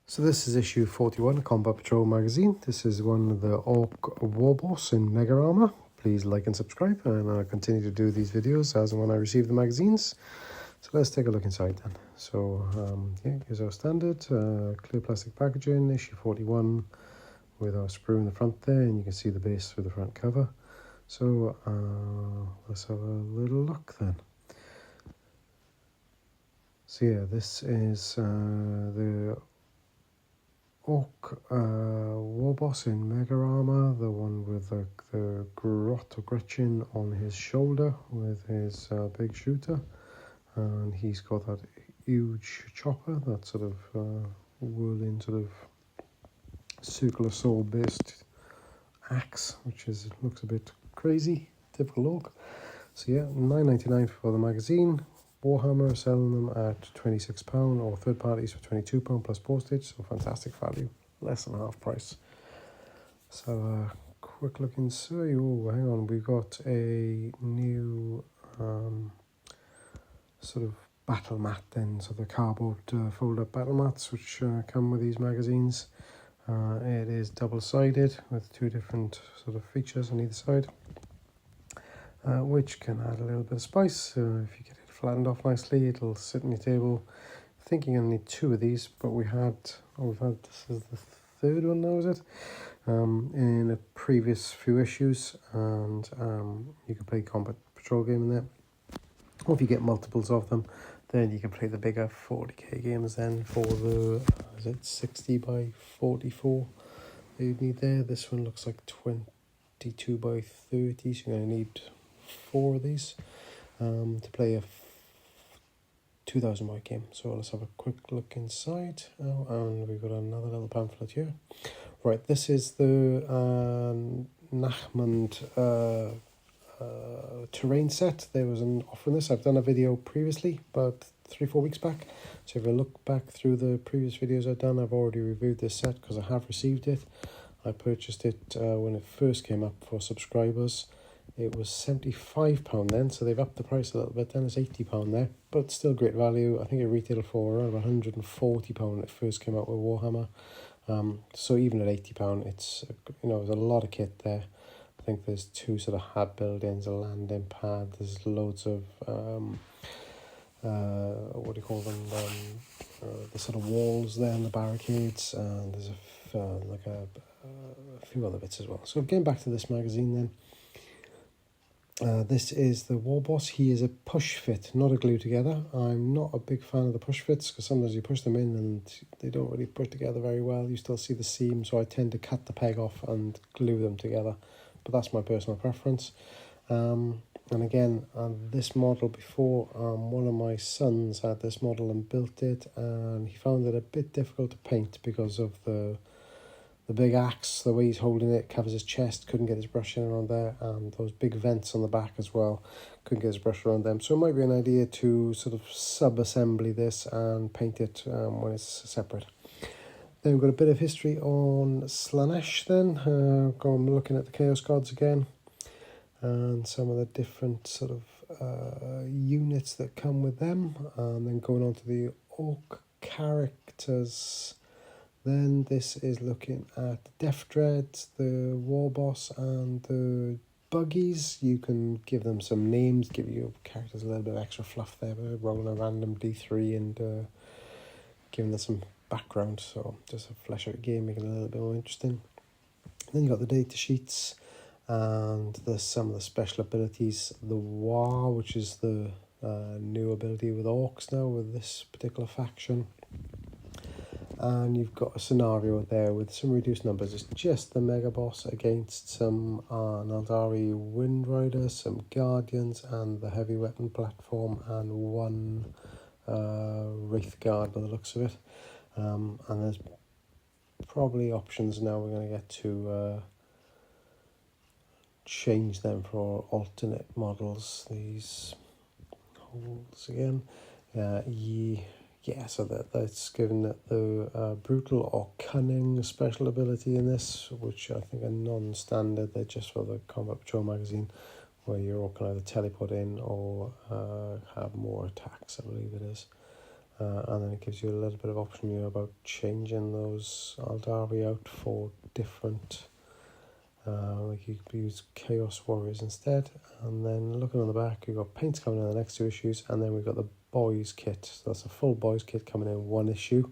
So this is issue 41, Combat Patrol magazine. This is one of the Orc Warboss in Mega Armour. Please like and subscribe, and I'll continue to do these videos as and when I receive the magazines. So let's take a look inside then. So yeah, here's our standard clear plastic packaging, issue 41, with our sprue in the front there, and you can see the base with the front cover. So let's have a little look then. So yeah, this is the Orc Warboss in Mega Armour, the one with the grot or Gretchen on his shoulder with his big shooter, and he's got that huge chopper, that sort of whirling sort of circular saw based axe, which looks a bit crazy, typical Orc. So yeah, $9.99 for the magazine. Warhammer are selling them at £26, or third parties for £22 plus postage, so fantastic value, less than half price. So quick look inside. Oh, hang on, we've got a new sort of battle mat then, so the cardboard fold-up battle mats which come with these magazines. It is double-sided with two different sort of features on either side, which can add a little bit of spice. If you get it flattened off nicely, it'll sit on your table. I think you're going to need two of these, but we've had this is the third one now, is it? In a previous few issues, and you can play Combat Patrol game in there. Or if you get multiples of them, then you can play the bigger 40k games then for the, is it 60 by 44 that you need there. This one looks like 22 by 30, so you're going to need 4 of these to play a 2000 byte game. So let's have a quick look inside. Oh, and we've got another little pamphlet here. Right, this is the Nachmund terrain set. There was an offer on this. I've done a video previously, about 3-4 weeks back. So if I look back through the previous videos I've done, I've already reviewed this set because I have received it. I purchased it when it first came up for subscribers. It was £75 then, so they've upped the price a little bit. Then it's £80 there, but still great value. I think it retailed for around £140 when it first came out with Warhammer. So even at £80, it's there's a lot of kit there. I think there's 2 sort of hab buildings, a landing pad. There's loads of what do you call them? The sort of walls there and the barricades, and there's a few other bits as well. So getting back to this magazine then. This is the Warboss. He is a push fit, not a glue together. I'm not a big fan of the push fits because sometimes you push them in and they don't really put together very well. You still see the seam, so I tend to cut the peg off and glue them together. But that's my personal preference. And again, this model before, one of my sons had this model and built it, and he found it a bit difficult to paint because of the big axe, the way he's holding it, covers his chest, couldn't get his brush in around there, and those big vents on the back as well, couldn't get his brush around them. So it might be an idea to sort of sub-assembly this and paint it when it's separate. Then we've got a bit of history on Slaanesh then, going looking at the Chaos Gods again, and some of the different sort of units that come with them, and then going on to the Orc characters. Then this is looking at Death Dreads, the Warboss, and the Buggies. You can give them some names, give your characters a little bit of extra fluff there, by rolling a random D3 and giving them some background. So just to flesh out the game, make it a little bit more interesting. Then you got the data sheets, and there's some of the special abilities. The War, which is the new ability with Orcs now with this particular faction. And you've got a scenario there with some reduced numbers. It's just the Mega Boss against some Naldari Wind Riders, some Guardians, and the heavy weapon platform, and one Wraith Guard by the looks of it. And there's probably options now we're going to get to change them for alternate models. These holes again. Yeah, so that's given that the brutal or cunning special ability in this, which I think are non-standard. They're just for the Combat Patrol magazine, where you all can either teleport in or have more attacks, I believe it is. and then it gives you a little bit of option here about changing those Aldavi out for different, like you could use Chaos Warriors instead. And then looking on the back, you've got paints coming in the next 2 issues, and then we've got the boys kit. So that's a full boys kit coming in 1 issue.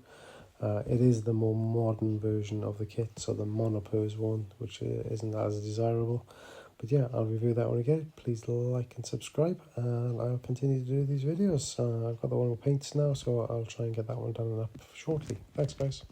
It is the more modern version of the kit, so the monopose one, which isn't as desirable. But yeah, I'll review that when I get it. Please like and subscribe, and I'll continue to do these videos. I've got the one with paints now, so I'll try and get that one done and up shortly. Thanks, guys.